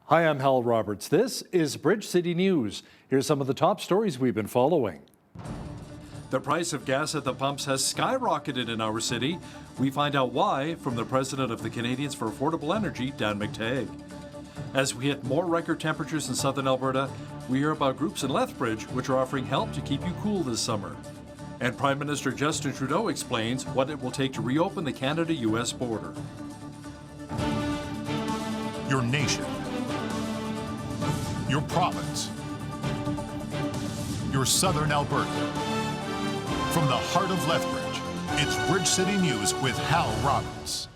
Hi, I'm Hal Roberts. This is Bridge City News. Here's some of the top stories we've been following. The price of gas at the pumps has skyrocketed in our city. We find out why from the president of the Canadians for Affordable Energy, Dan McTagg. As we hit more record temperatures in southern Alberta, we hear about groups in Lethbridge which are offering help to keep you cool this summer. And Prime Minister Justin Trudeau explains what it will take to reopen the Canada-US border. Your nation, your province, your southern Alberta. From the heart of Lethbridge, it's Bridge City News with Hal Roberts.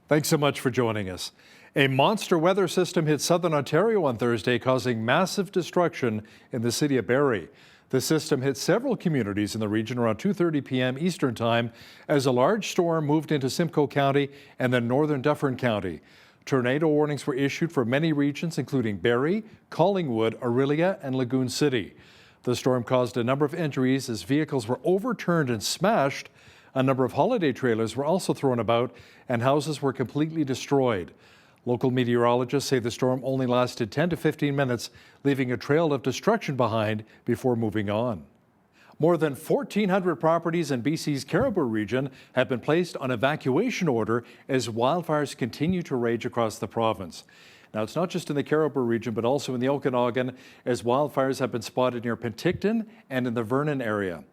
Thanks so much for joining us. A monster weather system hit southern Ontario on Thursday, causing massive destruction in the city of Barrie. The system hit several communities in the region around 2:30 p.m. Eastern Time as a large storm moved into Simcoe County and then northern Dufferin County. Tornado warnings were issued for many regions, including Barrie, Collingwood, Orillia, and Lagoon City. The storm caused a number of injuries as vehicles were overturned and smashed. A number of holiday trailers were also thrown about, and houses were completely destroyed. Local meteorologists say the storm only lasted 10 to 15 minutes, leaving a trail of destruction behind before moving on. More than 1,400 properties in BC's Caribou region have been placed on evacuation order as wildfires continue to rage across the province. Now, it's not just in the Caribou region, but also in the Okanagan, as wildfires have been spotted near Penticton and in the Vernon area,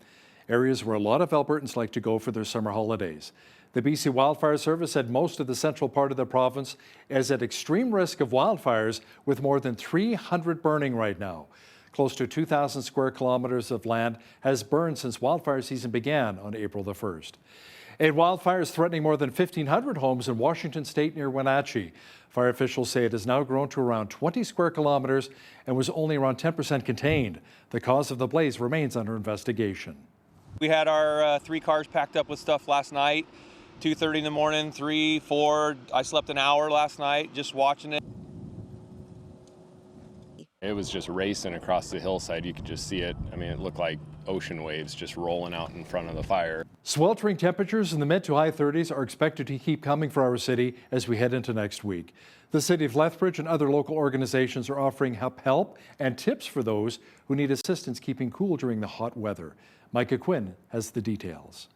areas where a lot of Albertans like to go for their summer holidays. The BC Wildfire Service said most of the central part of the province is at extreme risk of wildfires, with more than 300 burning right now. Close to 2,000 square kilometers of land has burned since wildfire season began on April the 1st. A wildfire is threatening more than 1,500 homes in Washington State near Wenatchee. Fire officials say it has now grown to around 20 square kilometers and was only around 10% contained. The cause of the blaze remains under investigation. We had our 3 cars packed up with stuff last night, 2:30 in the morning, 3, 4. I slept an hour last night just watching it. It was just racing across the hillside. You could just see it. I mean, it looked like ocean waves just rolling out in front of the fire. Sweltering temperatures in the mid to high 30s are expected to keep coming for our city as we head into next week. The City of Lethbridge and other local organizations are offering help and tips for those who need assistance keeping cool during the hot weather. Micah Quinn has the details.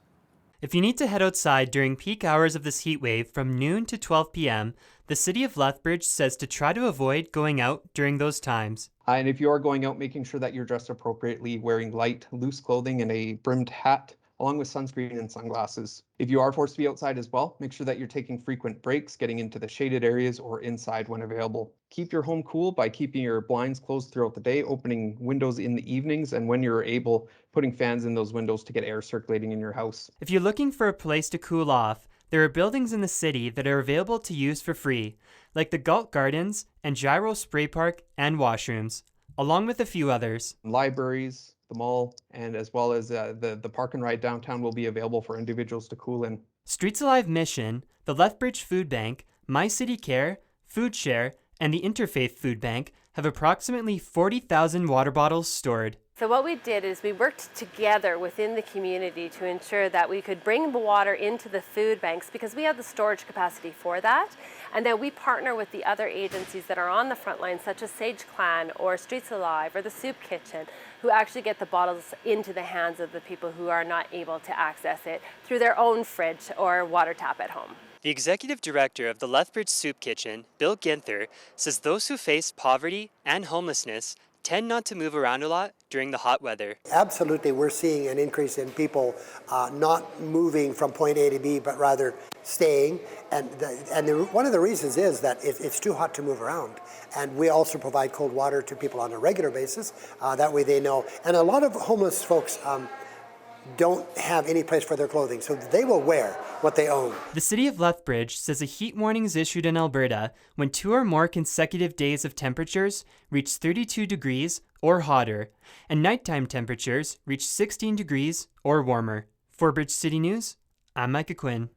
If you need to head outside during peak hours of this heat wave from noon to 12 p.m., the City of Lethbridge says to try to avoid going out during those times. And if you are going out, making sure that you're dressed appropriately, wearing light, loose clothing and a brimmed hat, along with sunscreen and sunglasses. If you are forced to be outside as well, make sure that you're taking frequent breaks, getting into the shaded areas or inside when available. Keep your home cool by keeping your blinds closed throughout the day, opening windows in the evenings, and when you're able, putting fans in those windows to get air circulating in your house. If you're looking for a place to cool off, there are buildings in the city that are available to use for free, like the Galt Gardens and Gyro Spray Park and washrooms, along with a few others. Libraries, the mall, and as well as the park and ride downtown will be available for individuals to cool in. Streets Alive Mission, the Lethbridge Food Bank, My City Care, Food Share, and the Interfaith Food Bank have approximately 40,000 water bottles stored. So what we did is we worked together within the community to ensure that we could bring the water into the food banks because we have the storage capacity for that. And then we partner with the other agencies that are on the front line, such as Sage Clan or Streets Alive or the Soup Kitchen, who actually get the bottles into the hands of the people who are not able to access it through their own fridge or water tap at home. The executive director of the Lethbridge Soup Kitchen, Bill Ginther, says those who face poverty and homelessness tend not to move around a lot during the hot weather. Absolutely, we're seeing an increase in people not moving from point A to B, but rather staying. And one of the reasons is that it's too hot to move around. And we also provide cold water to people on a regular basis. That way they know. And a lot of homeless folks don't have any place for their clothing, so they will wear what they own. The City of Lethbridge says a heat warning is issued in Alberta when 2 or more consecutive days of temperatures reach 32 degrees or hotter, and nighttime temperatures reach 16 degrees or warmer. For Bridge City News, I'm Micah Quinn.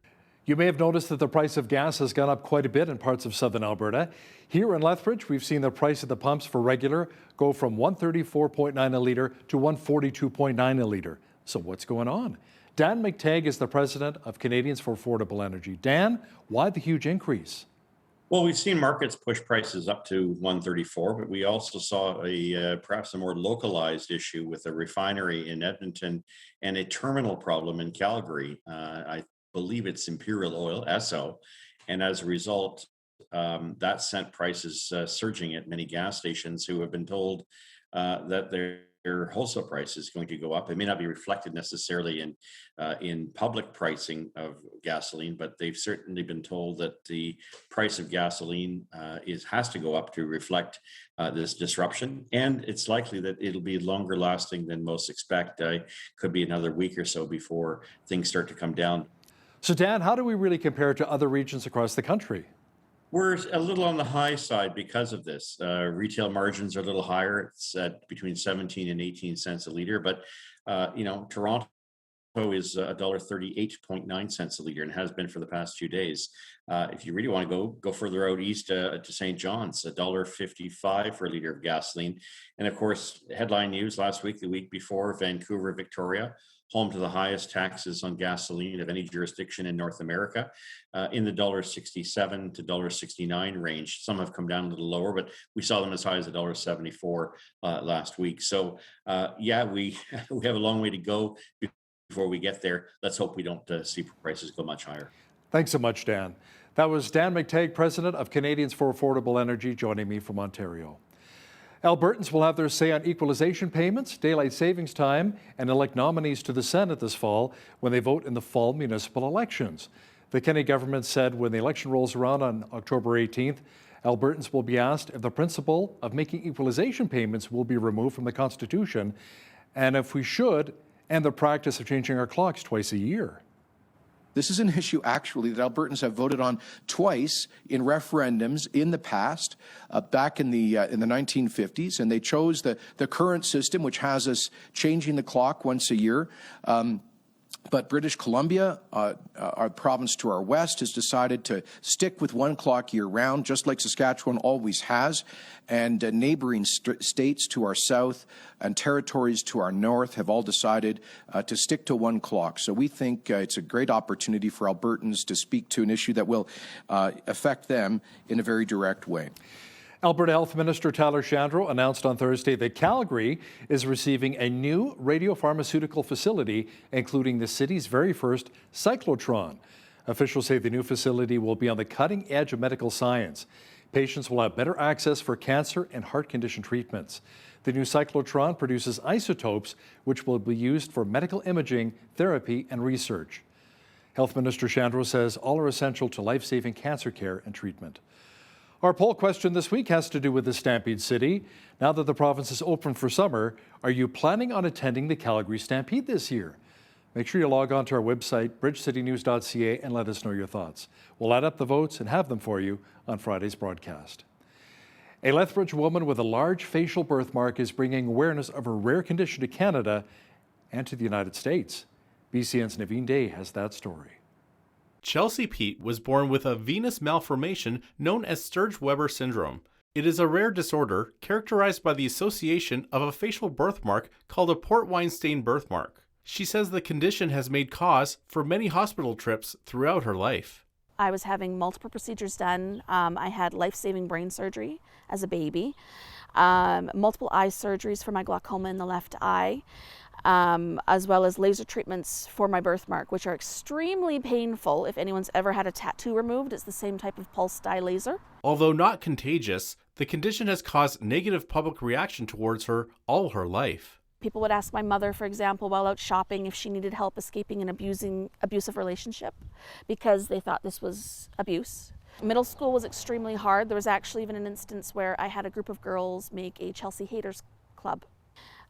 You may have noticed that the price of gas has gone up quite a bit in parts of southern Alberta. Here in Lethbridge, we've seen the price at the pumps for regular go from $134.9 a litre to $142.9 a litre. So what's going on? Dan McTagg is the president of Canadians for Affordable Energy. Dan, why the huge increase? Well, we've seen markets push prices up to 134, but we also saw a perhaps a more localized issue with a refinery in Edmonton and a terminal problem in Calgary. I believe it's Imperial Oil, Esso, and as a result, that sent prices surging at many gas stations who have been told that their wholesale price is going to go up. It may not be reflected necessarily in public pricing of gasoline, but they've certainly been told that the price of gasoline has to go up to reflect this disruption, and it's likely that it'll be longer lasting than most expect. Could be another week or so before things start to come down. So Dan, how do we really compare to other regions across the country? We're a little on the high side because of this. Retail margins are a little higher. It's at between 17 and 18 cents a liter, but Toronto is $1.38.9 a liter and has been for the past few days. If you really want to go further out east to St. John's, $1.55 for a liter of gasoline. And of course, headline news last week, the week before, Vancouver, Victoria, home to the highest taxes on gasoline of any jurisdiction in North America, in the $1.67 to $1.69 range. Some have come down a little lower, but we saw them as high as $1.74 last week. So we have a long way to go before we get there. Let's hope we don't see prices go much higher. Thanks so much, Dan. That was Dan McTagg, president of Canadians for Affordable Energy, joining me from Ontario. Albertans will have their say on equalization payments, daylight savings time, and elect nominees to the Senate this fall when they vote in the fall municipal elections. The Kenney government said when the election rolls around on October 18th, Albertans will be asked if the principle of making equalization payments will be removed from the Constitution, and if we should end the practice of changing our clocks twice a year. This is an issue, actually, that Albertans have voted on twice in referendums in the past, back in the 1950s, and they chose the current system, which has us changing the clock once a year. But British Columbia, our province to our west, has decided to stick with one clock year-round, just like Saskatchewan always has, and neighboring states to our south and territories to our north have all decided to stick to one clock. So we think it's a great opportunity for Albertans to speak to an issue that will affect them in a very direct way. Alberta Health Minister Tyler Shandro announced on Thursday that Calgary is receiving a new radiopharmaceutical facility, including the city's very first cyclotron. Officials say the new facility will be on the cutting edge of medical science. Patients will have better access for cancer and heart condition treatments. The new cyclotron produces isotopes, which will be used for medical imaging, therapy, and research. Health Minister Shandro says all are essential to life-saving cancer care and treatment. Our poll question this week has to do with the Stampede City. Now that the province is open for summer, are you planning on attending the Calgary Stampede this year? Make sure you log on to our website, bridgecitynews.ca, and let us know your thoughts. We'll add up the votes and have them for you on Friday's broadcast. A Lethbridge woman with a large facial birthmark is bringing awareness of a rare condition to Canada and to the United States. BCN's Naveen Day has that story. Chelsea Pete was born with a venous malformation known as Sturge-Weber syndrome. It is a rare disorder characterized by the association of a facial birthmark called a port wine stain birthmark. She says the condition has made cause for many hospital trips throughout her life. I was having multiple procedures done. I had life-saving brain surgery as a baby, multiple eye surgeries for my glaucoma in the left eye, as well as laser treatments for my birthmark, which are extremely painful. If anyone's ever had a tattoo removed, it's the same type of pulse dye laser. Although not contagious, the condition has caused negative public reaction towards her all her life. People would ask my mother, for example, while out shopping if she needed help escaping an abusive relationship because they thought this was abuse. Middle school was extremely hard. There was actually even an instance where I had a group of girls make a Chelsea Haters Club.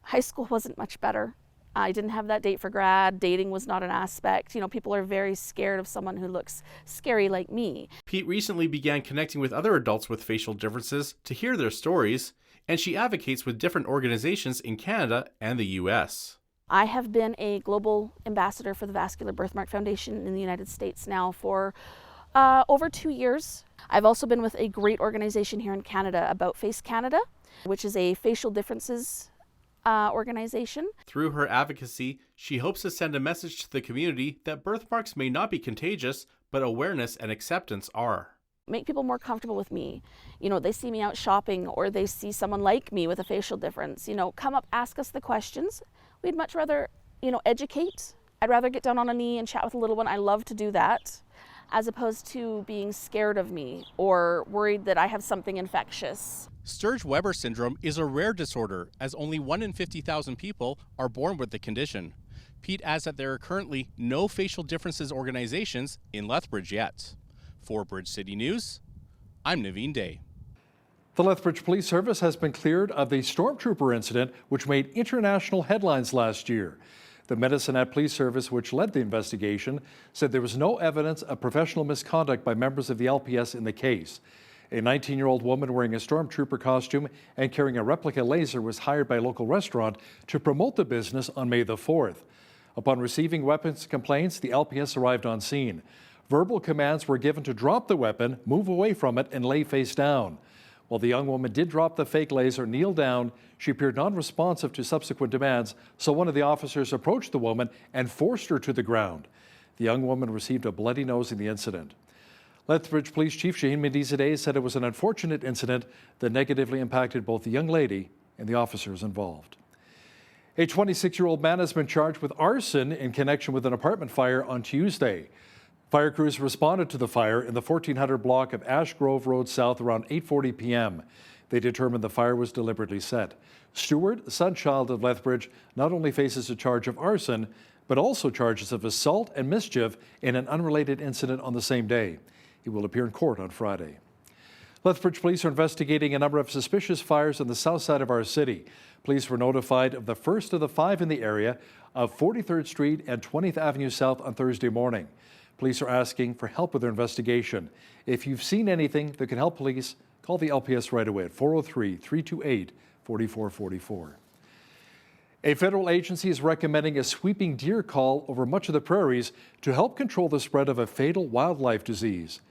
High school wasn't much better. I didn't have that date for grad. Dating was not an aspect. You know, people are very scared of someone who looks scary like me. Pete recently began connecting with other adults with facial differences to hear their stories, and she advocates with different organizations in Canada and the U.S. I have been a global ambassador for the Vascular Birthmark Foundation in the United States now for over 2 years. I've also been with a great organization here in Canada, About Face Canada, which is a facial differences organization. Through her advocacy, she hopes to send a message to the community that birthmarks may not be contagious, but awareness and acceptance are. Make people more comfortable with me. You know, they see me out shopping or they see someone like me with a facial difference. You know, come up, ask us the questions. We'd much rather, educate. I'd rather get down on a knee and chat with a little one. I love to do that, as opposed to being scared of me or worried that I have something infectious. Sturge-Weber syndrome is a rare disorder, as only 1 in 50,000 people are born with the condition. Pete adds that there are currently no facial differences organizations in Lethbridge yet. For Bridge City News, I'm Naveen Day. The Lethbridge Police Service has been cleared of the stormtrooper incident which made international headlines last year. The Medicinet Police Service, which led the investigation, said there was no evidence of professional misconduct by members of the LPS in the case. A 19-year-old woman wearing a stormtrooper costume and carrying a replica laser was hired by a local restaurant to promote the business on May the 4th. Upon receiving weapons complaints, the LPS arrived on scene. Verbal commands were given to drop the weapon, move away from it, and lay face down. While the young woman did drop the fake laser, kneel down, she appeared non-responsive to subsequent demands, so one of the officers approached the woman and forced her to the ground. The young woman received a bloody nose in the incident. Lethbridge Police Chief Shane Mendiz said it was an unfortunate incident that negatively impacted both the young lady and the officers involved. A 26-year-old man has been charged with arson in connection with an apartment fire on Tuesday. Fire crews responded to the fire in the 1400 block of Ash Grove Road South around 8:40 p.m. They determined the fire was deliberately set. Stuart, sonchild of Lethbridge, not only faces a charge of arson, but also charges of assault and mischief in an unrelated incident on the same day. He will appear in court on Friday. Lethbridge police are investigating a number of suspicious fires on the south side of our city. Police were notified of the first of the 5 in the area of 43rd Street and 20th Avenue South on Thursday morning. Police are asking for help with their investigation. If you've seen anything that can help police, call the LPS right away at 403-328-4444. A federal agency is recommending a sweeping deer call over much of the prairies to help control the spread of a fatal wildlife disease.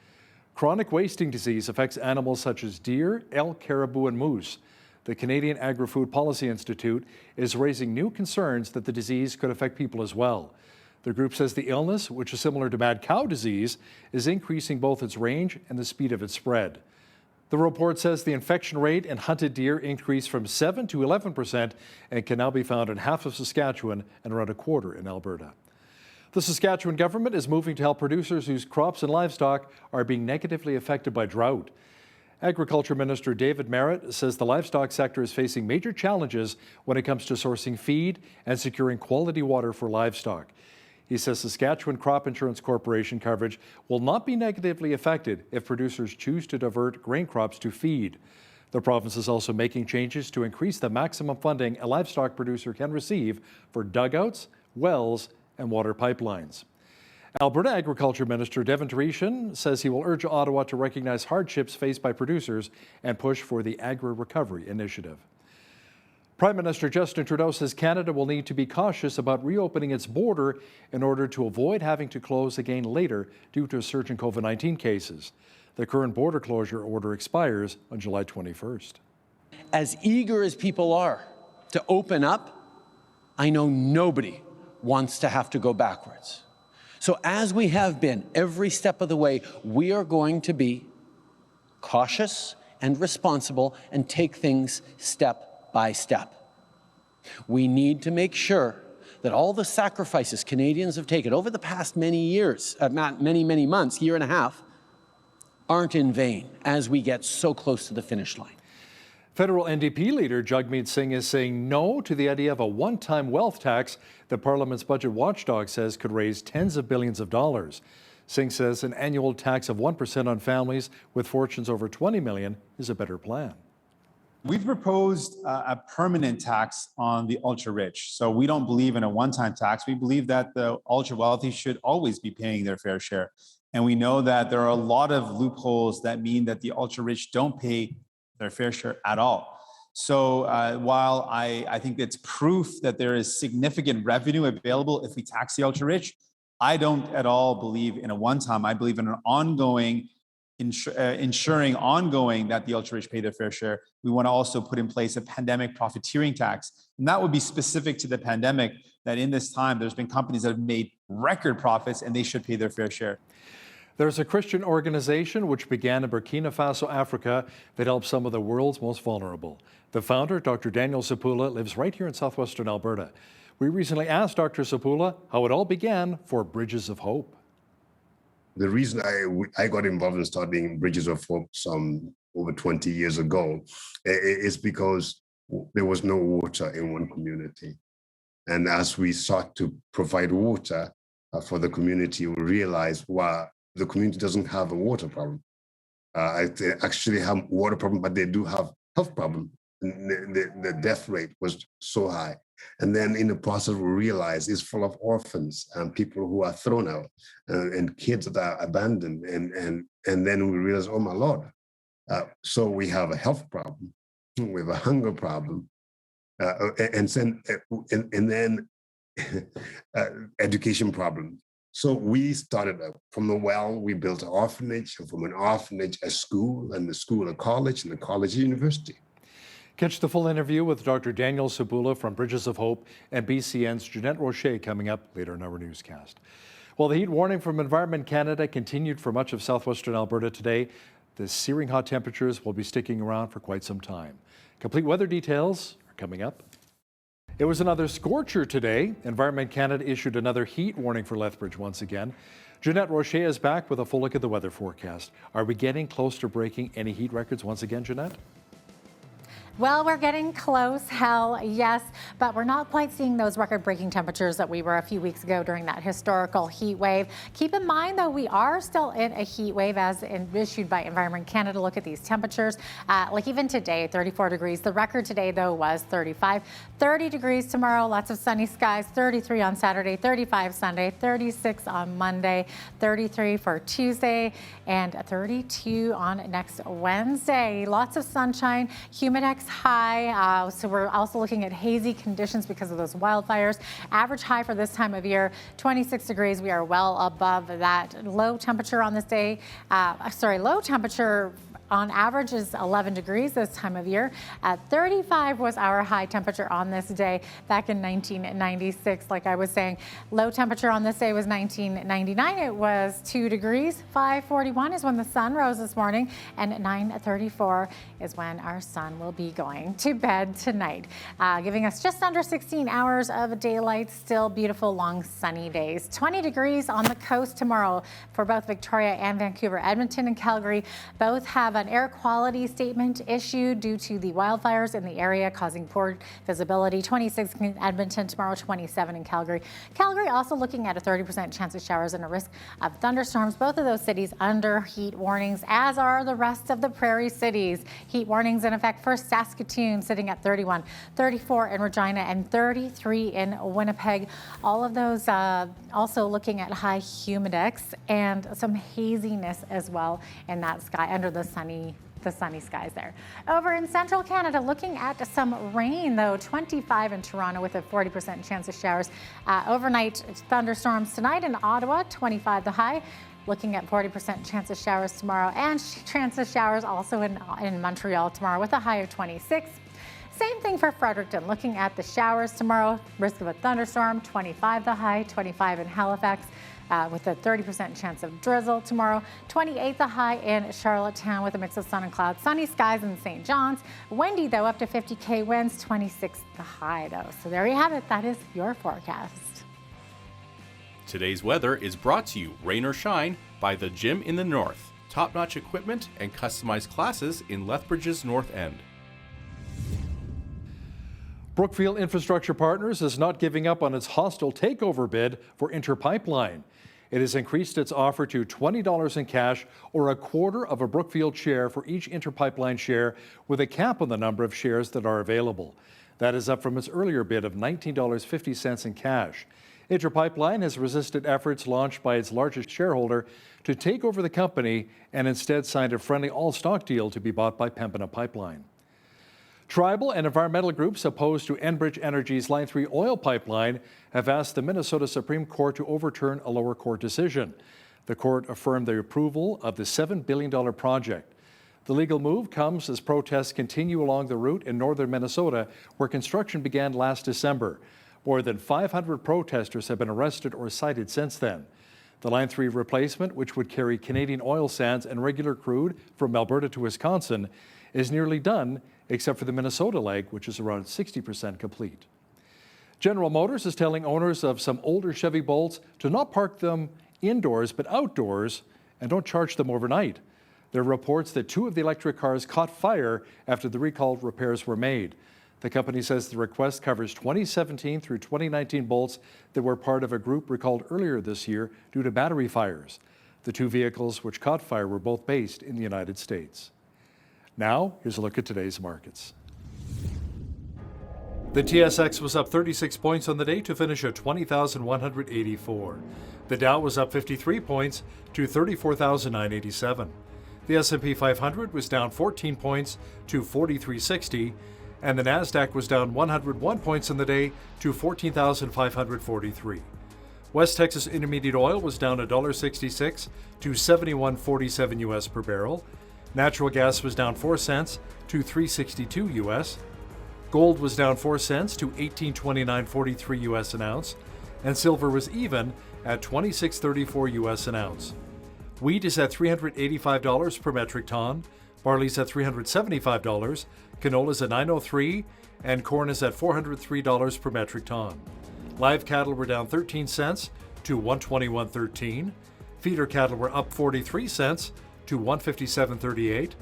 Chronic wasting disease affects animals such as deer, elk, caribou, and moose. The Canadian Agri-Food Policy Institute is raising new concerns that the disease could affect people as well. The group says the illness, which is similar to mad cow disease, is increasing both its range and the speed of its spread. The report says the infection rate in hunted deer increased from 7 to 11% and can now be found in half of Saskatchewan and around a quarter in Alberta. The Saskatchewan government is moving to help producers whose crops and livestock are being negatively affected by drought. Agriculture Minister David Merritt says the livestock sector is facing major challenges when it comes to sourcing feed and securing quality water for livestock. He says Saskatchewan Crop Insurance Corporation coverage will not be negatively affected if producers choose to divert grain crops to feed. The province is also making changes to increase the maximum funding a livestock producer can receive for dugouts, wells, and water pipelines. Alberta Agriculture Minister Devin Tereshin says he will urge Ottawa to recognize hardships faced by producers and push for the Agri-Recovery Initiative. Prime Minister Justin Trudeau says Canada will need to be cautious about reopening its border in order to avoid having to close again later due to a surge in COVID-19 cases. The current border closure order expires on July 21st. As eager as people are to open up, I know nobody wants to have to go backwards. So as we have been every step of the way, we are going to be cautious and responsible and take things step by step. We need to make sure that all the sacrifices Canadians have taken over the past many years, many months, year and a half, aren't in vain as we get so close to the finish line. Federal NDP leader Jagmeet Singh is saying no to the idea of a one-time wealth tax that Parliament's budget watchdog says could raise tens of billions of dollars. Singh says an annual tax of 1% on families with fortunes over $20 million is a better plan. We've proposed a permanent tax on the ultra-rich. So we don't believe in a one-time tax. We believe that the ultra-wealthy should always be paying their fair share. And we know that there are a lot of loopholes that mean that the ultra-rich don't pay their fair share at all. So while I think it's proof that there is significant revenue available if we tax the ultra-rich, I don't at all believe in a one-time. I believe in an ongoing, ensuring ongoing that the ultra-rich pay their fair share. We want to also put in place a pandemic profiteering tax. And that would be specific to the pandemic, that in this time, there's been companies that have made record profits and they should pay their fair share. There's a Christian organization which began in Burkina Faso, Africa, that helps some of the world's most vulnerable. The founder, Dr. Daniel Sapula, lives right here in southwestern Alberta. We recently asked Dr. Sapula how it all began for Bridges of Hope. The reason I got involved in starting Bridges of Hope some over 20 years ago is because there was no water in one community. And as we sought to provide water for the community, we realized, wow, the community doesn't have a water problem. They actually have a water problem, but they do have health problem. The death rate was so high. And then in the process, we realized it's full of orphans and people who are thrown out and kids that are abandoned. And then we realized, oh my Lord. So we have a health problem, we have a hunger problem, and then education problem. So we started from the well, we built an orphanage, and from an orphanage, a school, and the school, a college, and the college, a university. Catch the full interview with Dr. Daniel Sapula from Bridges of Hope and BCN's Jeanette Rocher coming up later in our newscast. Well, the heat warning from Environment Canada continued for much of southwestern Alberta today. The searing hot temperatures will be sticking around for quite some time. Complete weather details are coming up. It was another scorcher today. Environment Canada issued another heat warning for Lethbridge once again. Jeanette Rocher is back with a full look at the weather forecast. Are we getting close to breaking any heat records once again, Jeanette? Well, we're getting close, Hal, yes, but we're not quite seeing those record-breaking temperatures that we were a few weeks ago during that historical heat wave. Keep in mind, though, we are still in a heat wave as issued by Environment Canada. Look at these temperatures. Like even today, 34 degrees. The record today, though, was 35. 30 degrees tomorrow, lots of sunny skies. 33 on Saturday, 35 Sunday, 36 on Monday, 33 for Tuesday, and 32 on next Wednesday. Lots of sunshine, humidex high, so we're also looking at hazy conditions because of those wildfires. Average high for this time of year, 26 degrees. We are well above that. Low temperature on this day, low temperature on average is 11 degrees this time of year. 35 was our high temperature on this day back in 1996. Like I was saying, low temperature on this day was 1999. It was 2 degrees. 5:41 is when the sun rose this morning, and 9:34 is when our sun will be going to bed tonight, giving us just under 16 hours of daylight. Still beautiful, long, sunny days. 20 degrees on the coast tomorrow for both Victoria and Vancouver. Edmonton and Calgary both have an air quality statement issued due to the wildfires in the area causing poor visibility. 26 in Edmonton tomorrow, 27 in Calgary. Calgary also looking at a 30% chance of showers and a risk of thunderstorms. Both of those cities under heat warnings, as are the rest of the prairie cities. Heat warnings in effect for Saskatoon, sitting at 31, 34 in Regina, and 33 in Winnipeg. All of those also looking at high humidex and some haziness as well in that sky under the sunny skies there. Over in central Canada, looking at some rain, though. 25 in Toronto with a 40% chance of showers. Overnight thunderstorms tonight in Ottawa, 25 the high. Looking at 40% chance of showers tomorrow, and chance of showers also in Montreal tomorrow with a high of 26. Same thing for Fredericton. Looking at the showers tomorrow, risk of a thunderstorm, 25 the high, 25 in Halifax. With a 30% chance of drizzle tomorrow. 28 the high in Charlottetown with a mix of sun and clouds. Sunny skies in St. John's. Windy, though, up to 50 winds. 26 the high, though. So there you have it. That is your forecast. Today's weather is brought to you, rain or shine, by the Gym in the North. Top-notch equipment and customized classes in Lethbridge's North End. Brookfield Infrastructure Partners is not giving up on its hostile takeover bid for Inter Pipeline. It has increased its offer to $20 in cash or a quarter of a Brookfield share for each Inter Pipeline share, with a cap on the number of shares that are available. That is up from its earlier bid of $19.50 in cash. Inter Pipeline has resisted efforts launched by its largest shareholder to take over the company and instead signed a friendly all-stock deal to be bought by Pembina Pipeline. Tribal and environmental groups opposed to Enbridge Energy's Line 3 oil pipeline have asked the Minnesota Supreme Court to overturn a lower court decision. The court affirmed the approval of the $7 billion project. The legal move comes as protests continue along the route in northern Minnesota, where construction began last December. More than 500 protesters have been arrested or cited since then. The Line 3 replacement, which would carry Canadian oil sands and regular crude from Alberta to Wisconsin, is nearly done, except for the Minnesota leg, which is around 60% complete. General Motors is telling owners of some older Chevy Bolts to not park them indoors but outdoors and don't charge them overnight. There are reports that 2 of the electric cars caught fire after the recall repairs were made. The company says the request covers 2017 through 2019 Bolts that were part of a group recalled earlier this year due to battery fires. The 2 vehicles which caught fire were both based in the United States. Now, here's a look at today's markets. The TSX was up 36 points on the day to finish at 20,184. The Dow was up 53 points to 34,987. The S&P 500 was down 14 points to 4360, and the Nasdaq was down 101 points on the day to 14,543. West Texas Intermediate Oil was down $1.66 to 71.47 US per barrel. Natural gas was down 4 cents to 362 US. Gold was down 4 cents to 1829.43 US an ounce, and silver was even at 26.34 US an ounce. Wheat is at $385 per metric ton, barley's at $375, canola's at $903, and corn is at $403 per metric ton. Live cattle were down 13 cents to 121.13. Feeder cattle were up 43 cents to 157.38,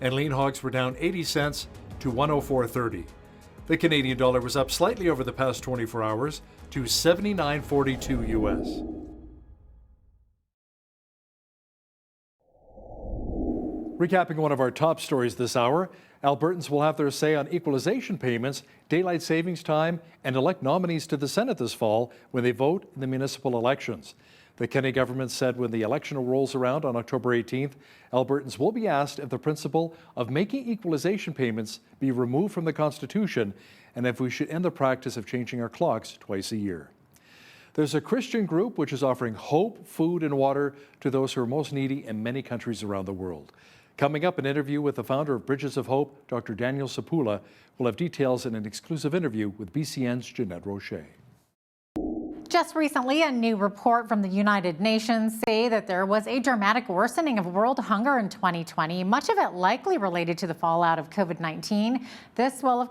and lean hogs were down 80 cents to 104.30. The Canadian dollar was up slightly over the past 24 hours to 79.42 US. Recapping one of our top stories this hour, Albertans will have their say on equalization payments, daylight savings time, and elect nominees to the Senate this fall when they vote in the municipal elections. The Kenney government said when the election rolls around on October 18th, Albertans will be asked if the principle of making equalization payments be removed from the Constitution and if we should end the practice of changing our clocks twice a year. There's a Christian group which is offering hope, food, and water to those who are most needy in many countries around the world. Coming up, an interview with the founder of Bridges of Hope, Dr. Daniel Sapula, will have details in an exclusive interview with BCN's Jeanette Rocher. Just recently, a new report from the United Nations say that there was a dramatic worsening of world hunger in 2020, much of it likely related to the fallout of COVID-19. This will, of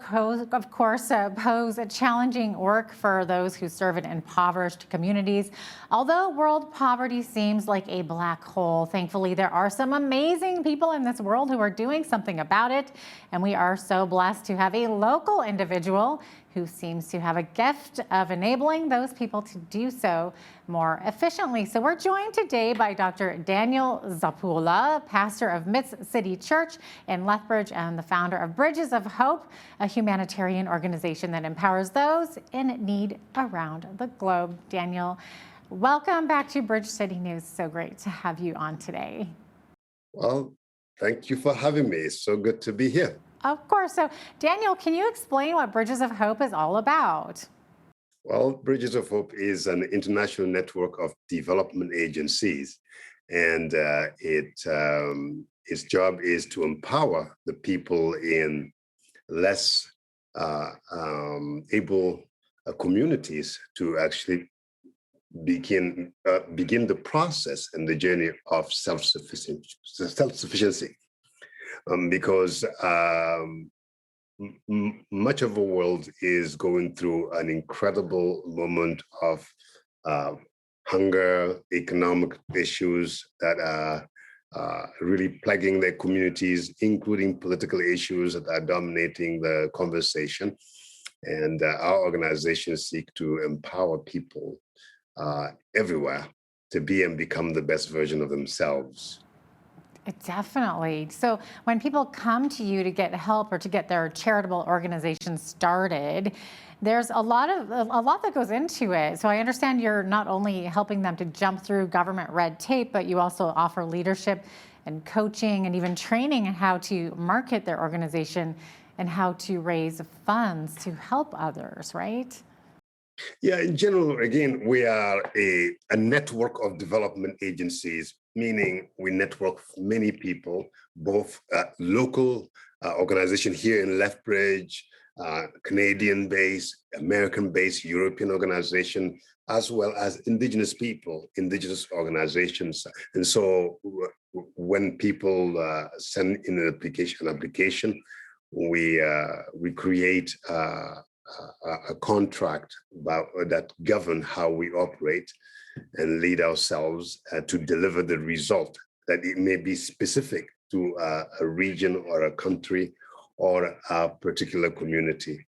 course, pose a challenging work for those who serve in impoverished communities. Although world poverty seems like a black hole, thankfully, there are some amazing people in this world who are doing something about it. And we are so blessed to have a local individual who seems to have a gift of enabling those people to do so more efficiently. So we're joined today by Dr. Daniel Zapula, pastor of Mid-City Church in Lethbridge and the founder of Bridges of Hope, a humanitarian organization that empowers those in need around the globe. Daniel, welcome back to Bridge City News. So great to have you on today. Well, thank you for having me. It's so good to be here. Of course. So, Daniel, can you explain what Bridges of Hope is all about? Well, Bridges of Hope is an international network of development agencies, and its job is to empower the people in less able communities to actually begin the process and the journey of self-sufficiency. Because much of the world is going through an incredible moment of hunger, economic issues that are really plaguing their communities, including political issues that are dominating the conversation. And our organizations seek to empower people everywhere to be and become the best version of themselves. Definitely. So when people come to you to get help or to get their charitable organization started, there's a lot that goes into it. So I understand you're not only helping them to jump through government red tape, but you also offer leadership and coaching and even training in how to market their organization and how to raise funds to help others, right? Yeah, in general, again, we are a network of development agencies, meaning we network many people, both local organizations here in Lethbridge, Canadian-based, American-based, European organization, as well as indigenous people, indigenous organizations. And so when people send in an application, we create a contract that govern how we operate and lead ourselves to deliver the result, that it may be specific to a region or a country or a particular community,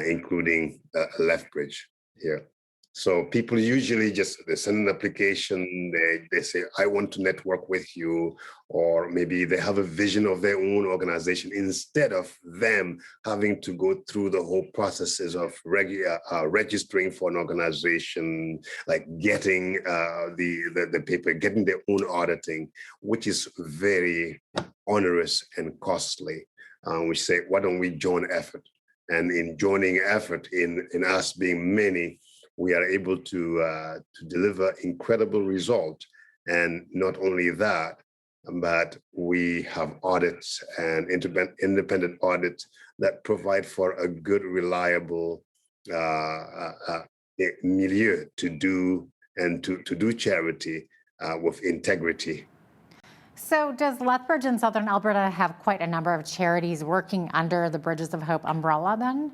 including Lethbridge here. So people usually they send an application, they say, I want to network with you, or maybe they have a vision of their own organization instead of them having to go through the whole processes of registering for an organization, like getting the paper, getting their own auditing, which is very onerous and costly. We say, why don't we join effort? And in joining effort, in us being many, we are able to deliver incredible results. And not only that, but we have audits and independent audits that provide for a good, reliable milieu to do charity with integrity. So does Lethbridge in Southern Alberta have quite a number of charities working under the Bridges of Hope umbrella then?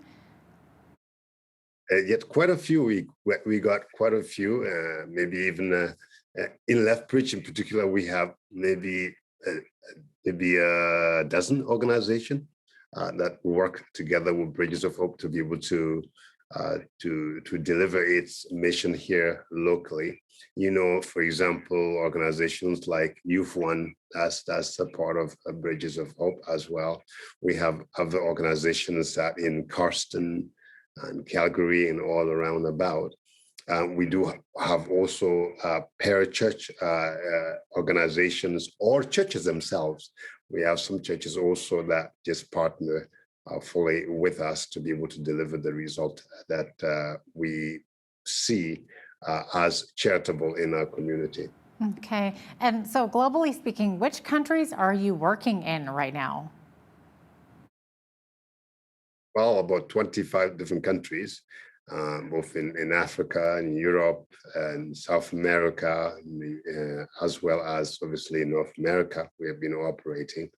Yet quite a few, we got quite a few, maybe even in Lethbridge in particular, we have maybe a dozen organizations that work together with Bridges of Hope to be able to deliver its mission here locally. You know, for example, organizations like Youth One, that's a part of Bridges of Hope as well. We have other organizations that in Cardston and Calgary and all around about. We do have also parachurch organizations or churches themselves. We have some churches also that just partner fully with us to be able to deliver the result that we see as charitable in our community. Okay, and so globally speaking, which countries are you working in right now? Well, about 25 different countries, both in Africa and Europe and South America, as well as obviously in North America. We have been operating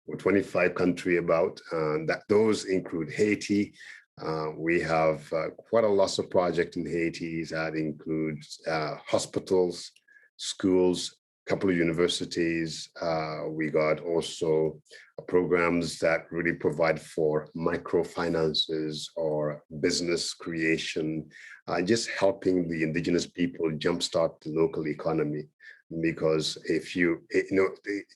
with 25 countries about. Those include Haiti. We have quite a lot of projects in Haiti that includes hospitals, schools, couple of universities. We got also programs that really provide for microfinances or business creation, just helping the indigenous people jumpstart the local economy. Because if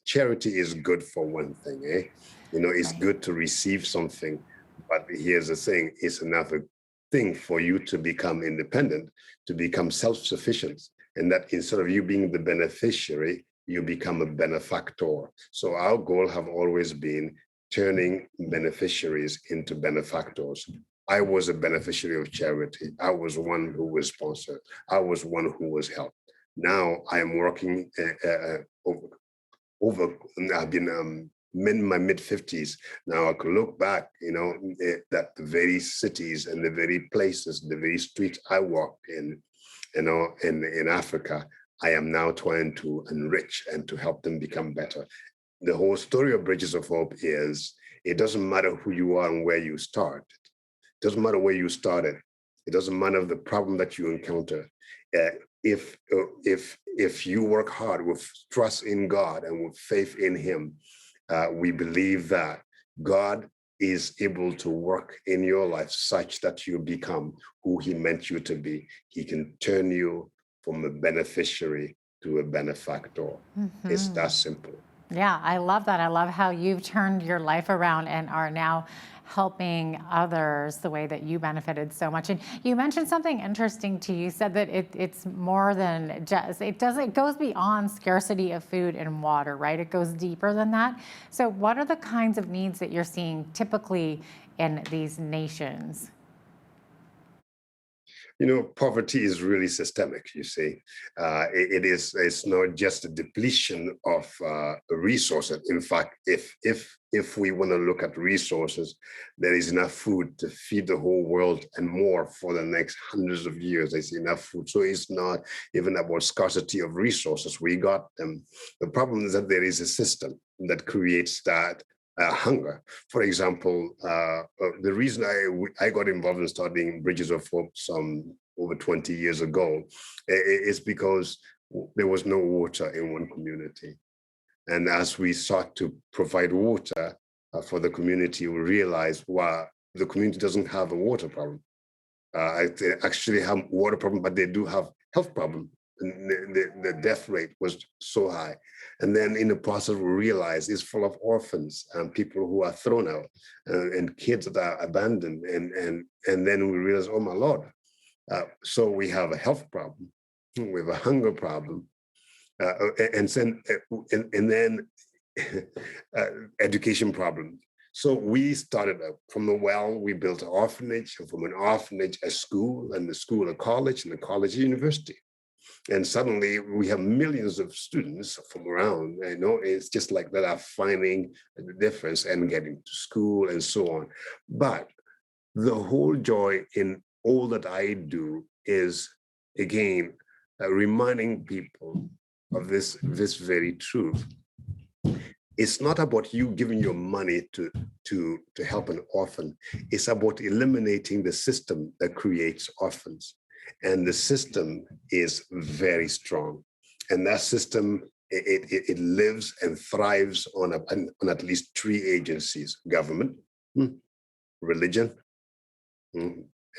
charity is good for one thing, it's good to receive something, but here's the thing, it's another thing for you to become independent, to become self-sufficient. And that instead of you being the beneficiary, you become a benefactor. So our goal have always been turning beneficiaries into benefactors. I was a beneficiary of charity. I was one who was sponsored. I was one who was helped. Now I am working I've been in my mid-50s. Now I can look back, that the very cities and the very places, the very streets I walked in, in Africa, I am now trying to enrich and to help them become better. The whole story of Bridges of Hope is, it doesn't matter who you are and where you start. It doesn't matter where you started. It doesn't matter the problem that you encounter. If you work hard with trust in God and with faith in Him, we believe that God is able to work in your life such that you become who He meant you to be. He can turn you from a beneficiary to a benefactor. Mm-hmm. It's that simple. Yeah, I love that. I love how you've turned your life around and are now helping others the way that you benefited so much. And you mentioned something interesting too. You said that it's more than just, it goes beyond scarcity of food and water, right? It goes deeper than that. So what are the kinds of needs that you're seeing typically in these nations? Poverty is really systemic, you see. It's not just a depletion of resources. In fact, if we want to look at resources, there is enough food to feed the whole world and more for the next hundreds of years. There's enough food. So it's not even about scarcity of resources. We got them. The problem is that there is a system that creates that hunger. For example, the reason I got involved in starting Bridges of Hope some over 20 years ago is because there was no water in one community. And as we sought to provide water for the community, we realized, wow, the community doesn't have a water problem. They actually have water problem, but they do have health problem. The death rate was so high. And then in the process, we realized it's full of orphans and people who are thrown out and kids that are abandoned. And then we realized, oh my Lord. So we have a health problem, we have a hunger problem, and then education problem. So we started from the well, we built an orphanage, and from an orphanage, a school, and the school, a college, and the college, a university. And suddenly we have millions of students from around, it's just like that are finding the difference and getting to school and so on. But the whole joy in all that I do is, again, reminding people of this very truth. It's not about you giving your money to help an orphan. It's about eliminating the system that creates orphans. And the system is very strong. And that system, it lives and thrives on at least three agencies: government, religion,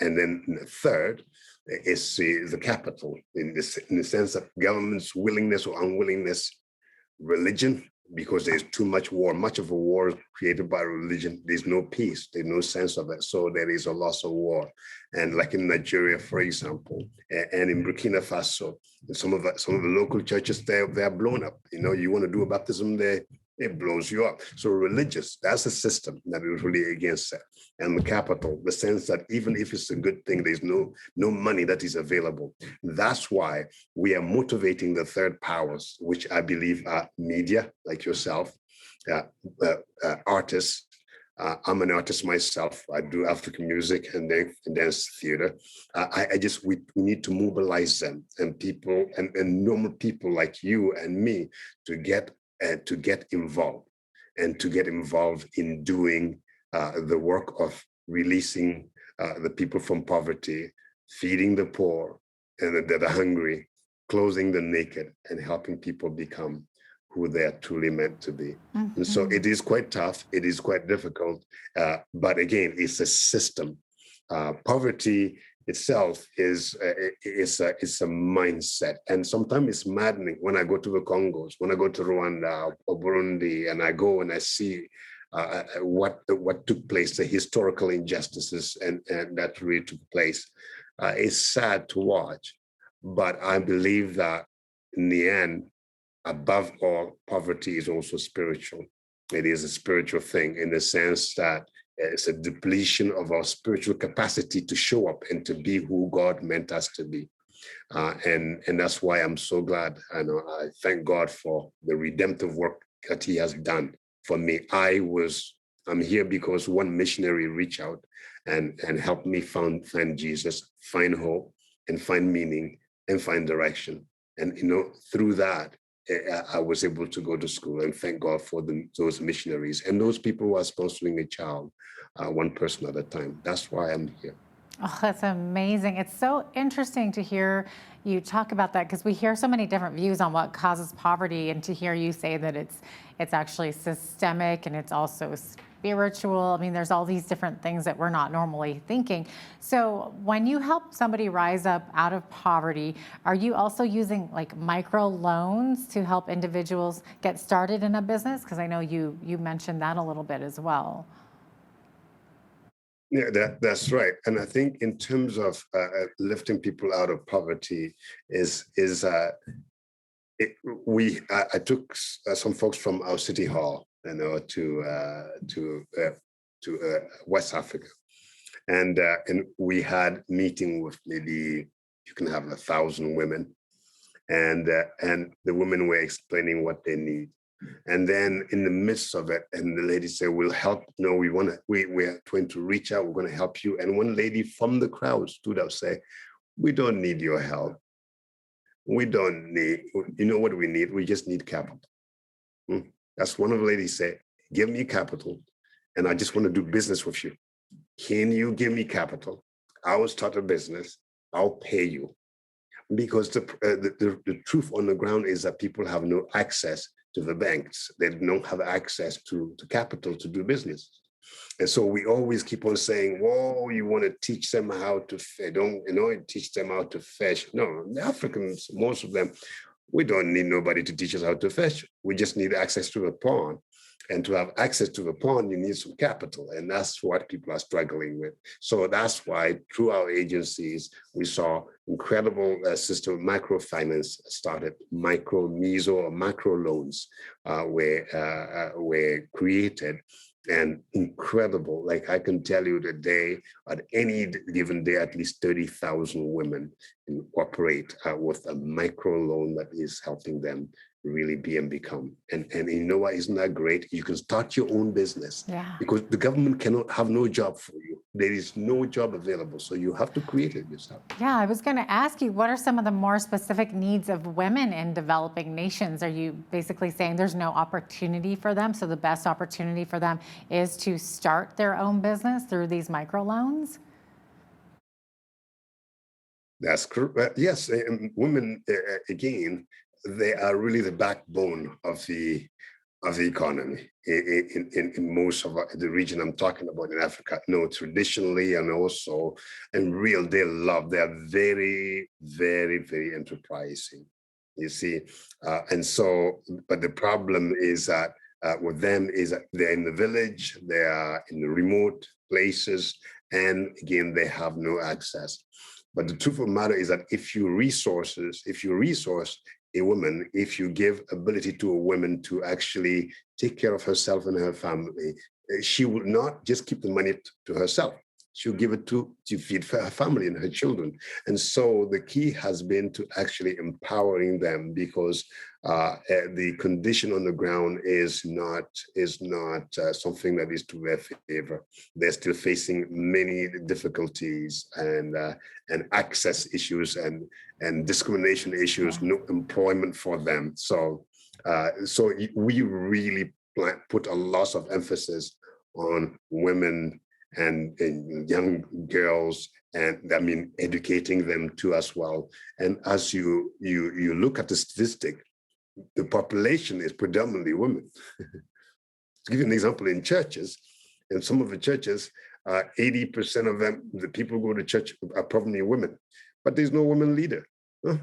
and then the third is the capital, in the sense that government's willingness or unwillingness, religion, because there's too much war. Much of a war is created by religion. There's no peace. There's no sense of it. So there is a loss of war. And like in Nigeria, for example, and in Burkina Faso, some of the local churches, they're blown up. You want to do a baptism there, it blows you up. So religious, that's a system that is really against that. And the capital, the sense that even if it's a good thing, there's no money that is available. That's why we are motivating the third powers, which I believe are media, like yourself, artists. I'm an artist myself. I do African music and dance theater. We need to mobilize them and people and normal people like you and me to get involved and to get involved in doing the work of releasing the people from poverty, feeding the poor and the hungry, clothing the naked, and helping people become who they are truly meant to be. Mm-hmm. And so it is quite tough, it is quite difficult, but again, it's a system. Poverty itself is a mindset, and sometimes it's maddening when I go to the Congos, when I go to Rwanda or Burundi, and I go and I see what took place, the historical injustices and that really took place. It's sad to watch, but I believe that in the end, above all, poverty is also spiritual. It is a spiritual thing in the sense that it's a depletion of our spiritual capacity to show up and to be who God meant us to be. And that's why I'm so glad. I thank God for the redemptive work that He has done for me. I'm here because one missionary reached out and helped me find Jesus, find hope, and find meaning, and find direction. And through that, I was able to go to school, and thank God for those missionaries and those people who are sponsoring a child, one person at a time. That's why I'm here. Oh, that's amazing. It's so interesting to hear you talk about that, because we hear so many different views on what causes poverty, and to hear you say that it's actually systemic and it's also spiritual. I mean, there's all these different things that we're not normally thinking. So when you help somebody rise up out of poverty, are you also using like micro loans to help individuals get started in a business? Because I know you mentioned that a little bit as well. Yeah, that's right. And I think in terms of lifting people out of poverty I took some folks from our city hall, to West Africa, And we had meeting with maybe, you can have 1,000 women, and the women were explaining what they need. And then in the midst of it, and the lady said, "We'll help." No, we're trying to reach out. We're going to help you. And one lady from the crowd stood up, say, "We don't need your help. We don't need. You know what we need? We just need capital." That's one of the ladies said. "Give me capital, and I just want to do business with you. Can you give me capital? I will start a business. I'll pay you." Because the truth on the ground is that people have no access to the banks. They don't have access to capital to do business. And so we always keep on saying, "Whoa, you want to teach them how to fish? Don't teach them how to fish." No, the Africans, most of them, we don't need nobody to teach us how to fish. We just need access to the pond. And to have access to the pond, you need some capital. And that's what people are struggling with. So that's why through our agencies, we saw incredible system of microfinance started, micro, meso, or macro loans were created. And incredible, like I can tell you today, at any given day, at least 30,000 women operate with a micro loan that is helping them really be and become. And you know what, isn't that great? You can start your own business because the government cannot have no job for you. There is no job available, so you have to create it yourself. Yeah, I was going to ask you, what are some of the more specific needs of women in developing nations? Are you basically saying there's no opportunity for them, so the best opportunity for them is to start their own business through these microloans? That's correct. Yes, women, again, they are really the backbone of the economy in most of the region I'm talking about in Africa. No, traditionally and also in real, they are very, very, very enterprising. You see, and so, but the problem is that with them is that they're in the village, they are in the remote places, and again, they have no access. But the truth of the matter is that if you resource a woman, if you give ability to a woman to actually take care of herself and her family, she will not just keep the money to herself. She'll give it to feed her family and her children. And so the key has been to actually empowering them, because the condition on the ground is not something that is to their favor. They're still facing many difficulties and access issues and discrimination issues, no employment for them. So we really put a lot of emphasis on women and young girls, and I mean educating them too as well. And as you look at the statistic, the population is predominantly women. To give you an example, in churches, in some of the churches, 80% of them, the people who go to church are probably women, but there's no woman leader. Huh?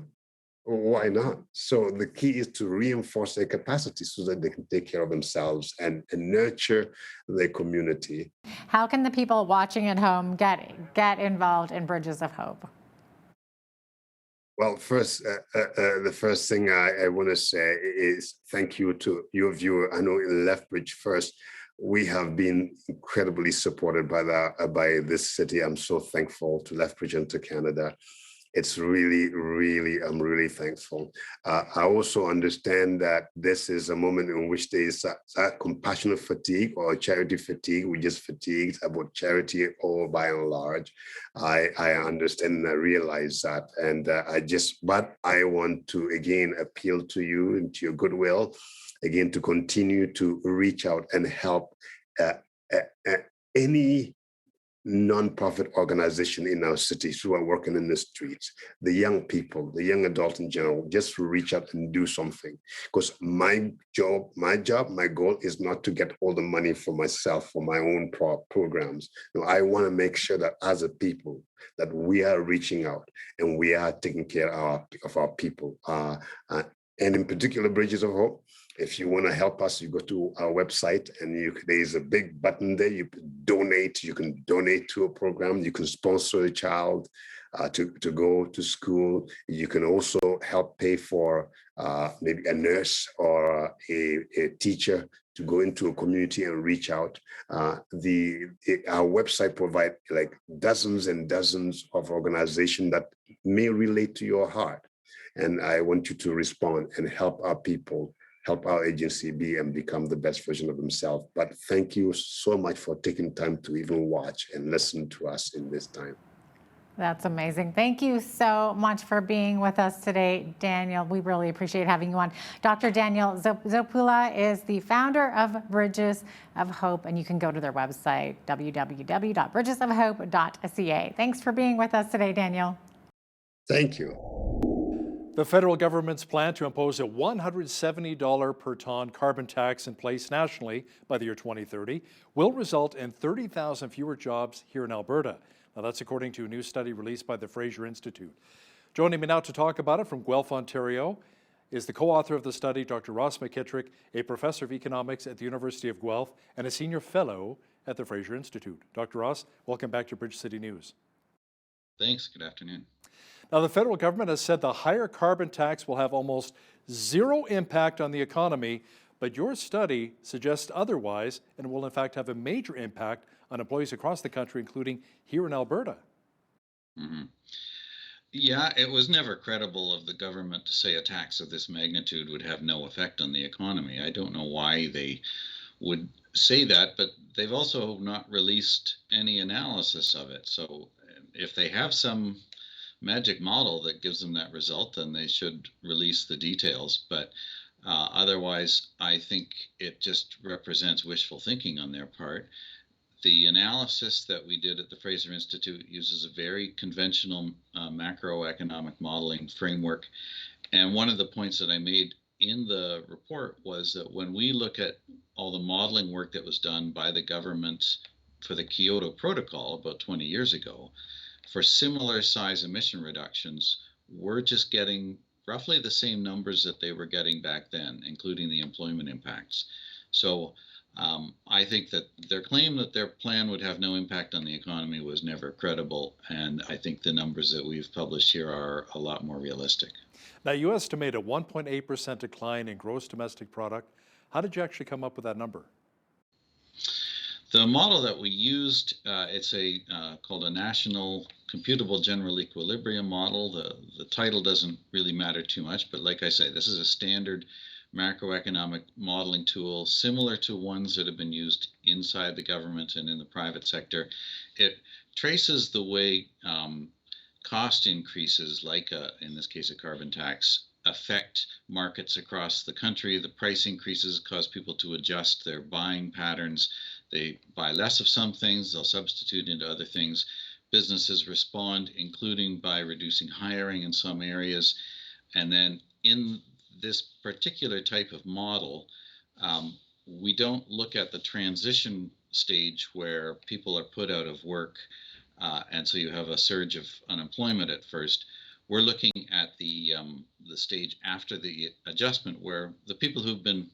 Why not? So the key is to reinforce their capacity so that they can take care of themselves and nurture their community. How can the people watching at home get involved in Bridges of Hope? Well, first, the first thing I want to say is thank you to your viewer. I know in Lethbridge first, we have been incredibly supported by this city. I'm so thankful to Lethbridge and to Canada. It's really, really, I'm really thankful. I also understand that this is a moment in which there is a compassionate fatigue or charity fatigue. We're just fatigued about charity all by and large. I understand and I realize that. And but I want to again appeal to you and to your goodwill, again, to continue to reach out and help any non-profit organization in our cities who are working in the streets, the young people, the young adults in general, just to reach out and do something. Because my goal is not to get all the money for myself, for my own programs. No, I want to make sure that as a people, that we are reaching out and we are taking care of our people. And in particular, Bridges of Hope, if you want to help us, you go to our website and there's a big button there. You can donate. You can donate to a program. You can sponsor a child to go to school. You can also help pay for maybe a nurse or a teacher to go into a community and reach out. Our website provides like dozens and dozens of organizations that may relate to your heart. And I want you to respond and help our people, help our agency be and become the best version of themselves. But thank you so much for taking time to even watch and listen to us in this time. That's amazing. Thank you so much for being with us today, Daniel. We really appreciate having you on. Dr. Daniel Zopula is the founder of Bridges of Hope, and you can go to their website, www.bridgesofhope.ca. Thanks for being with us today, Daniel. Thank you. The federal government's plan to impose a $170 per ton carbon tax in place nationally by the year 2030 will result in 30,000 fewer jobs here in Alberta. Now, that's according to a new study released by the Fraser Institute. Joining me now to talk about it from Guelph, Ontario, is the co-author of the study, Dr. Ross McKittrick, a professor of economics at the University of Guelph and a senior fellow at the Fraser Institute. Dr. Ross, welcome back to Bridge City News. Thanks. Good afternoon. Now, the federal government has said the higher carbon tax will have almost zero impact on the economy, but your study suggests otherwise and will in fact have a major impact on employees across the country, including here in Alberta. Mm-hmm. Yeah, it was never credible of the government to say a tax of this magnitude would have no effect on the economy. I don't know why they would say that, but they've also not released any analysis of it. So if they have some magic model that gives them that result, then they should release the details. But otherwise, I think it just represents wishful thinking on their part. The analysis that we did at the Fraser Institute uses a very conventional macroeconomic modeling framework. And one of the points that I made in the report was that when we look at all the modeling work that was done by the government for the Kyoto Protocol about 20 years ago, for similar size emission reductions, we're just getting roughly the same numbers that they were getting back then, including the employment impacts. So I think that their claim that their plan would have no impact on the economy was never credible, and I think the numbers that we've published here are a lot more realistic. Now, you estimate a 1.8% decline in gross domestic product. How did you actually come up with that number? The model that we used, it's called a National Computable General Equilibrium model. The title doesn't really matter too much, but like I say, this is a standard macroeconomic modeling tool similar to ones that have been used inside the government and in the private sector. It traces the way cost increases, like in this case a carbon tax, affect markets across the country. The price increases cause people to adjust their buying patterns. They buy less of some things, they'll substitute into other things. Businesses respond, including by reducing hiring in some areas. And then in this particular type of model, we don't look at the transition stage where people are put out of work, and so you have a surge of unemployment at first. We're looking at the stage after the adjustment, where the people who've been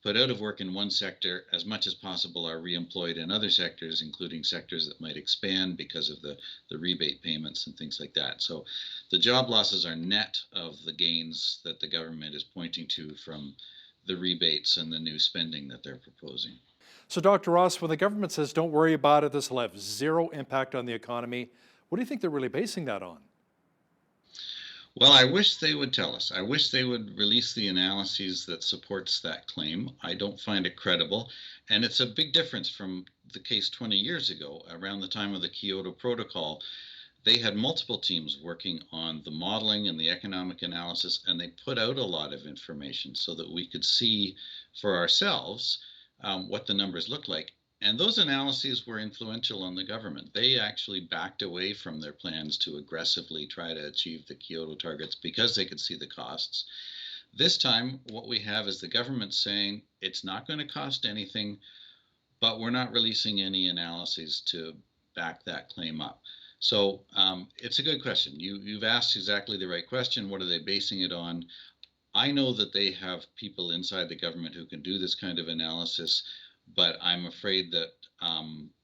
put out of work in one sector, as much as possible, are reemployed in other sectors, including sectors that might expand because of the rebate payments and things like that. So the job losses are net of the gains that the government is pointing to from the rebates and the new spending that they're proposing. So, Dr. Ross, when the government says, don't worry about it, this will have zero impact on the economy, what do you think they're really basing that on? Well, I wish they would tell us. I wish they would release the analyses that supports that claim. I don't find it credible. And it's a big difference from the case 20 years ago, around the time of the Kyoto Protocol. They had multiple teams working on the modeling and the economic analysis, and they put out a lot of information so that we could see for ourselves what the numbers look like. And those analyses were influential on the government. They actually backed away from their plans to aggressively try to achieve the Kyoto targets because they could see the costs. This time, what we have is the government saying it's not going to cost anything, but we're not releasing any analyses to back that claim up. So it's a good question. You've asked exactly the right question. What are they basing it on? I know that they have people inside the government who can do this kind of analysis, but I'm afraid that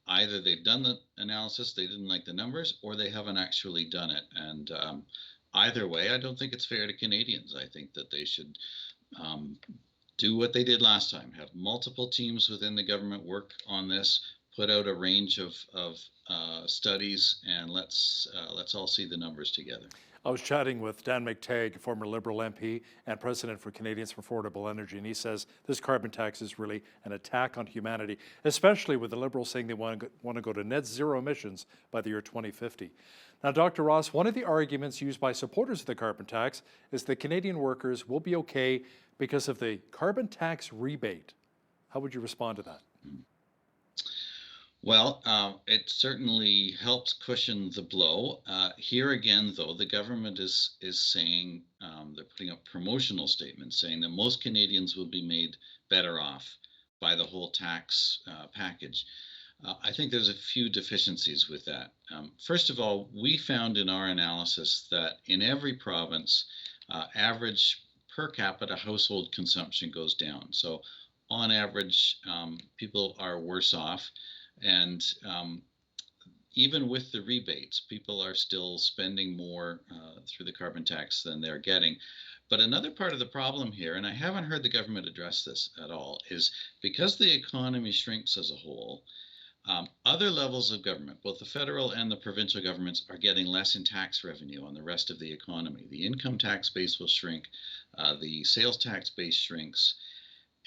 either they've done the analysis, they didn't like the numbers, or they haven't actually done it. And either way, I don't think it's fair to Canadians. I think that they should do what they did last time, have multiple teams within the government work on this, put out a range of studies, and let's all see the numbers together. I was chatting with Dan McTagg, former Liberal MP and president for Canadians for Affordable Energy, and he says this carbon tax is really an attack on humanity, especially with the Liberals saying they want to go to net zero emissions by the year 2050. Now, Dr. Ross, one of the arguments used by supporters of the carbon tax is that Canadian workers will be okay because of the carbon tax rebate. How would you respond to that? Well, it certainly helps cushion the blow. Here again, though, the government is saying, they're putting up promotional statements saying that most Canadians will be made better off by the whole tax package. I think there's a few deficiencies with that. First of all, we found in our analysis that in every province, average per capita household consumption goes down. So on average, people are worse off. And even with the rebates, people are still spending more through the carbon tax than they're getting. But another part of the problem here, and I haven't heard the government address this at all, is because the economy shrinks as a whole, other levels of government, both the federal and the provincial governments, are getting less in tax revenue on the rest of the economy. The income tax base will shrink, the sales tax base shrinks,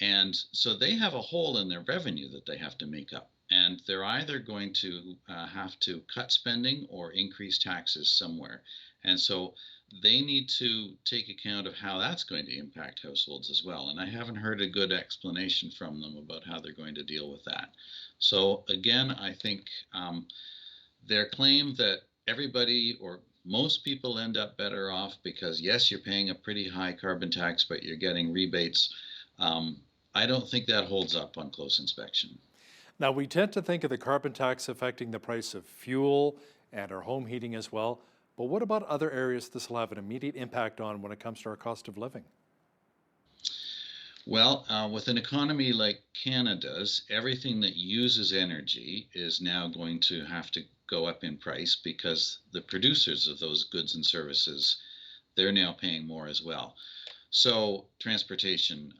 and so they have a hole in their revenue that they have to make up. And they're either going to have to cut spending or increase taxes somewhere. And so they need to take account of how that's going to impact households as well. And I haven't heard a good explanation from them about how they're going to deal with that. So again, I think their claim that everybody or most people end up better off because, yes, you're paying a pretty high carbon tax, but you're getting rebates. I don't think that holds up on close inspection. Now, we tend to think of the carbon tax affecting the price of fuel and our home heating as well, but what about other areas this will have an immediate impact on when it comes to our cost of living? Well, with an economy like Canada's, everything that uses energy is now going to have to go up in price because the producers of those goods and services, they're now paying more as well. So transportation,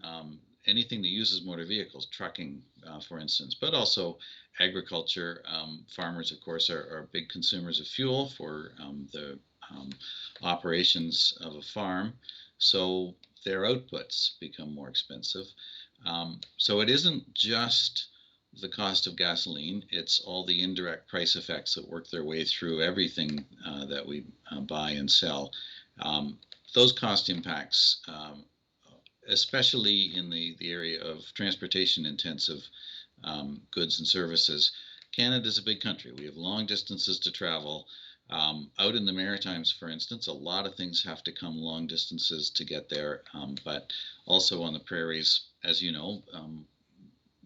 anything that uses motor vehicles, trucking, for instance, but also agriculture. Farmers, of course, are big consumers of fuel for the operations of a farm. So their outputs become more expensive. So it isn't just the cost of gasoline, it's all the indirect price effects that work their way through everything that we buy and sell. Those cost impacts, especially in the area of transportation intensive goods and services. Canada's a big country. We have long distances to travel. Out in the Maritimes, for instance, a lot of things have to come long distances to get there, but also on the prairies, as you know,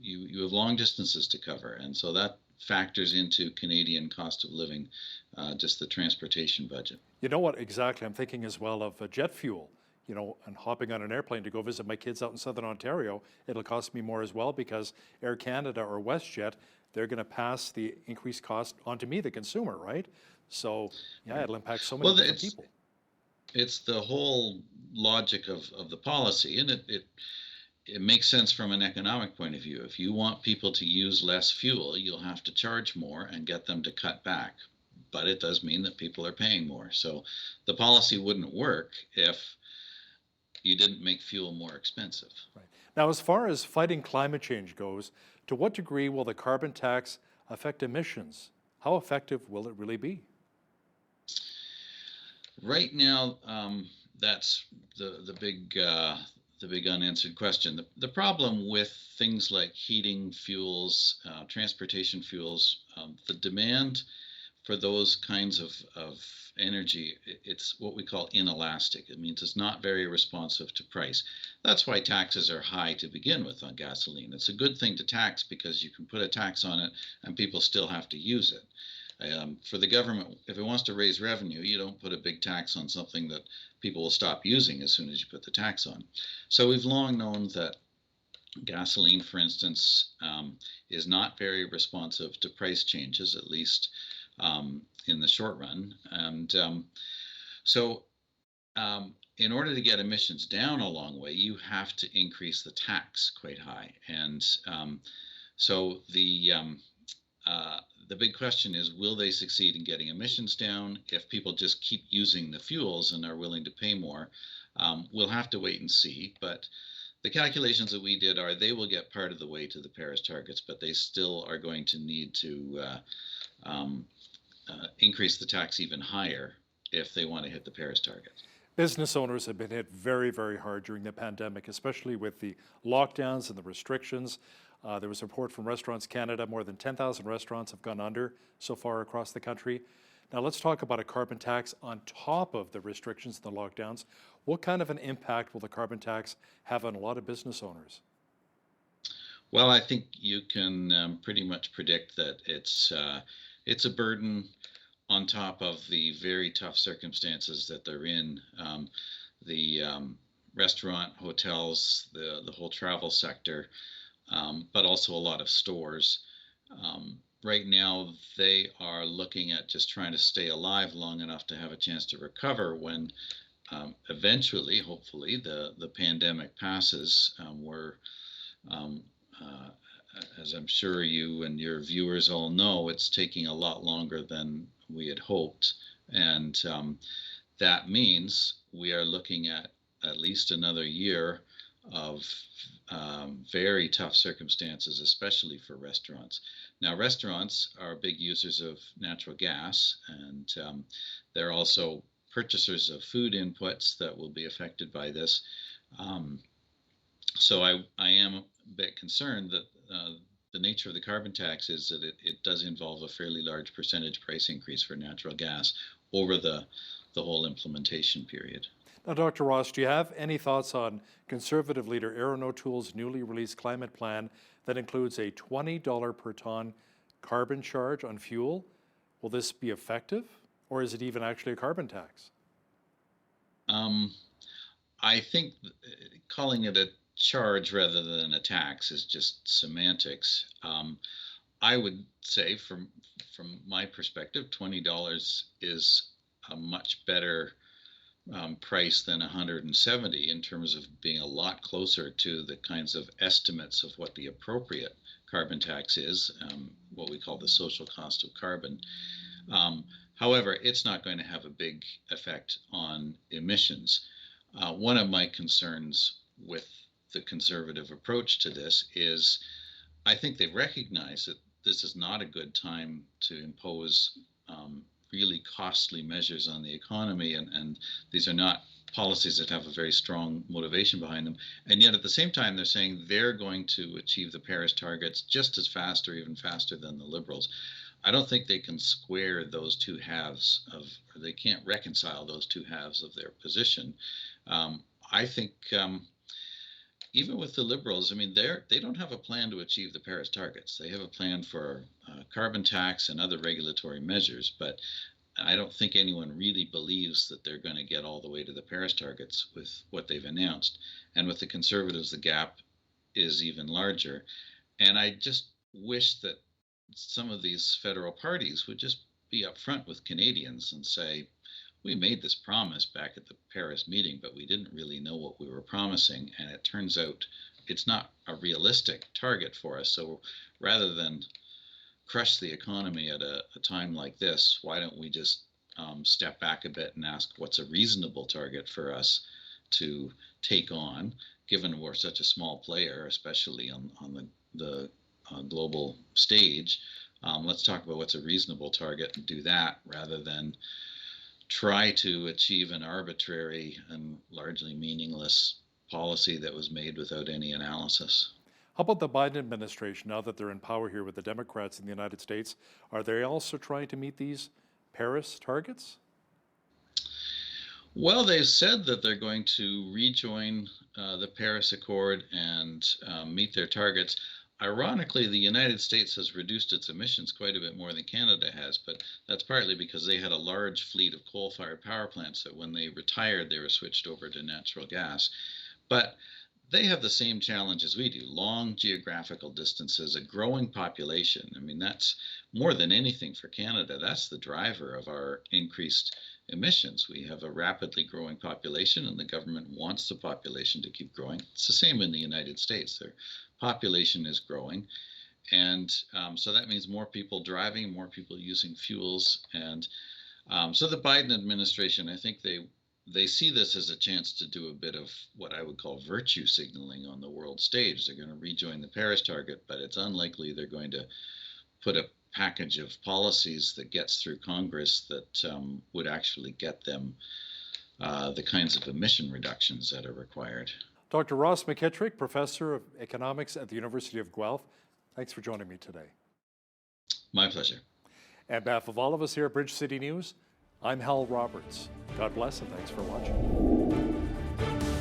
you have long distances to cover, and so that factors into Canadian cost of living, just the transportation budget. You know what exactly? I'm thinking as well of jet fuel. You know, and hopping on an airplane to go visit my kids out in Southern Ontario, it'll cost me more as well because Air Canada or WestJet, they're going to pass the increased cost onto me, the consumer, right? So, yeah, it'll impact so many different people. It's the whole logic of the policy, and it makes sense from an economic point of view. If you want people to use less fuel, you'll have to charge more and get them to cut back. But it does mean that people are paying more. So the policy wouldn't work if you didn't make fuel more expensive. Right. Now, as far as fighting climate change goes, to what degree will the carbon tax affect emissions? How effective will it really be? Right now, that's the big unanswered question. The problem with things like heating fuels, transportation fuels, the demand for those kinds of energy, it's what we call inelastic. It means it's not very responsive to price. That's why taxes are high to begin with on gasoline. It's a good thing to tax because you can put a tax on it and people still have to use it. For the government, if it wants to raise revenue, you don't put a big tax on something that people will stop using as soon as you put the tax on. So we've long known that gasoline, for instance, is not very responsive to price changes, at least in the short run. And so in order to get emissions down a long way, you have to increase the tax quite high. And so the big question is, will they succeed in getting emissions down if people just keep using the fuels and are willing to pay more? We'll have to wait and see. But the calculations that we did are they will get part of the way to the Paris targets, but they still are going to need to increase the tax even higher if they want to hit the Paris targets. Business owners have been hit very, very hard during the pandemic, especially with the lockdowns and the restrictions. There was a report from Restaurants Canada, more than 10,000 restaurants have gone under so far across the country. Now let's talk about a carbon tax on top of the restrictions and the lockdowns. What kind of an impact will the carbon tax have on a lot of business owners? Well, I think you can pretty much predict that it's a burden on top of the very tough circumstances that they're in. The restaurant, hotels, the whole travel sector, but also a lot of stores. Right now, they are looking at just trying to stay alive long enough to have a chance to recover when eventually, hopefully, the pandemic passes. As I'm sure you and your viewers all know, it's taking a lot longer than we had hoped. And that means we are looking at least another year of very tough circumstances, especially for restaurants. Now, restaurants are big users of natural gas, and they're also purchasers of food inputs that will be affected by this. So I am a bit concerned that the nature of the carbon tax is that it does involve a fairly large percentage price increase for natural gas over the whole implementation period. Now, Dr. Ross, do you have any thoughts on Conservative leader Erin O'Toole's newly released climate plan that includes a $20 per ton carbon charge on fuel? Will this be effective, or is it even actually a carbon tax? I think calling it a charge rather than a tax is just semantics. I would say, from my perspective, $20 is a much better price than 170 in terms of being a lot closer to the kinds of estimates of what the appropriate carbon tax is, what we call the social cost of carbon. However, it's not going to have a big effect on emissions. One of my concerns with the Conservative approach to this is I think they recognize that this is not a good time to impose really costly measures on the economy, and these are not policies that have a very strong motivation behind them. And yet at the same time, they're saying they're going to achieve the Paris targets just as fast or even faster than the Liberals. I don't think they can square those two halves or they can't reconcile those two halves of their position. I think even with the Liberals, I mean, they don't have a plan to achieve the Paris targets. They have a plan for carbon tax and other regulatory measures, but I don't think anyone really believes that they're going to get all the way to the Paris targets with what they've announced. And with the Conservatives, the gap is even larger. And I just wish that some of these federal parties would just be upfront with Canadians and say, we made this promise back at the Paris meeting, but we didn't really know what we were promising. And it turns out it's not a realistic target for us. So rather than crush the economy at a time like this, why don't we just step back a bit and ask what's a reasonable target for us to take on, given we're such a small player, especially on the global stage. Let's talk about what's a reasonable target and do that rather than try to achieve an arbitrary and largely meaningless policy that was made without any analysis. How about the Biden administration, now that they're in power here with the Democrats in the United States? Are they also trying to meet these Paris targets? Well, they've said that they're going to rejoin the Paris Accord and meet their targets. Ironically, the United States has reduced its emissions quite a bit more than Canada has, but that's partly because they had a large fleet of coal-fired power plants that when they retired, they were switched over to natural gas. But they have the same challenge as we do, long geographical distances, a growing population. I mean, that's more than anything for Canada. That's the driver of our increased emissions. We have a rapidly growing population, and the government wants the population to keep growing. It's the same in the United States. Their population is growing, and so that means more people driving, more people using fuels, and so the Biden administration, I think they see this as a chance to do a bit of what I would call virtue signaling on the world stage. They're going to rejoin the Paris target, but it's unlikely they're going to put a package of policies that gets through Congress that would actually get them the kinds of emission reductions that are required. Dr. Ross McKittrick, Professor of Economics at the University of Guelph, thanks for joining me today. My pleasure. And on behalf of all of us here at Bridge City News, I'm Hal Roberts. God bless and thanks for watching.